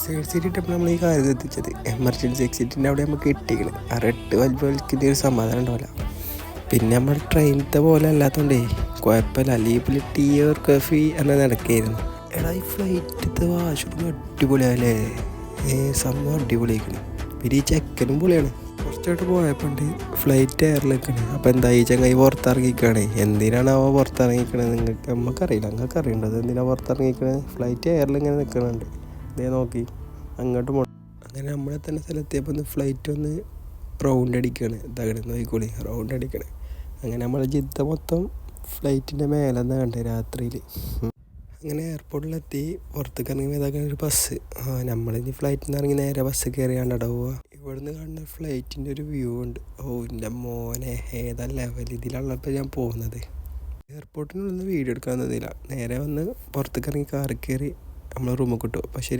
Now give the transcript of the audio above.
Side seat ഇട്ടപ്പോൾ നമ്മൾ ഈ കാര്യം എത്തിച്ചത് എമർജൻസി എക്സിറ്റിൻ്റെ അവിടെ നമുക്ക് കിട്ടിക്കണം. ആ റെഡ് ബൾബ് വലിക്കുന്ന ഒരു സമാധാനം ഉണ്ടാവില്ല. പിന്നെ നമ്മൾ ട്രെയിനത്തെ പോലെ അല്ലാത്തതുകൊണ്ടേ കുഴപ്പമില്ല. അല്ലെങ്കിൽ ടീ ഓർ കോഫി എന്ന നടക്കായിരുന്നു. എടാ ഈ ഫ്ലൈറ്റത്തെ വാഷ്റൂം അടിപൊളിയാവില്ലേ? സംഭവം അടിപൊളിയാക്കണം. പിന്നെ ഈ ചെക്കനും പൊളിയാണ്. കുറച്ചായിട്ട് പോയപ്പോണ്ട് ഫ്ലൈറ്റ് എയറിൽ നിൽക്കണേ. അപ്പോൾ എന്താ ഈ ചങ്ങായി പുറത്തിറങ്ങിക്കണേ. എന്തിനാണ് അവ പുറത്തിറങ്ങിക്കണത് നിങ്ങൾക്ക് നമുക്കറിയില്ല. നിങ്ങൾക്ക് അറിയേണ്ടത് എന്തിനാണ് പുറത്തിറങ്ങിക്കണത്? ഫ്ലൈറ്റ് എയറിൽ ഇങ്ങനെ നിൽക്കണുണ്ട്. ഇതേ നോക്കി അങ്ങോട്ട് അങ്ങനെ നമ്മളെ തന്നെ സ്ഥലത്തിയപ്പോൾ ഒന്ന് ഫ്ലൈറ്റ് ഒന്ന് റൗണ്ട് അടിക്കുകയാണ്. ഇതാകണം നോക്കിക്കോളി, റൗണ്ട് അടിക്കണേ. അങ്ങനെ നമ്മളെ ജിദ്ദ മൊത്തം ഫ്ലൈറ്റിൻ്റെ മേലെ നിന്ന് കണ്ടേ രാത്രിയിൽ. അങ്ങനെ എയർപോർട്ടിലെത്തി പുറത്തേക്ക് ഇറങ്ങി ഇതാക്കുന്ന ഒരു ബസ്. നമ്മളിനി ഫ്ലൈറ്റിൽ നിന്ന് ഇറങ്ങി നേരെ ബസ് കയറിയാണ്ടട പോവുക. ഇവിടുന്ന് കാണുന്ന ഫ്ലൈറ്റിൻ്റെ ഒരു വ്യൂ ഉണ്ട്. എൻ്റെ മോനെ ഏതാ ലെവൽ. ഇതിലുള്ളപ്പോൾ ഞാൻ പോകുന്നത് എയർപോർട്ടിനുള്ളിൽ നിന്ന് വീഡിയോ എടുക്കാൻ തന്നില്ല. നേരെ വന്ന് പുറത്തേക്ക് ഇറങ്ങി കാറിൽ കയറി നമ്മൾ റൂമിൽ കിട്ടും. അപ്പോൾ ശരി.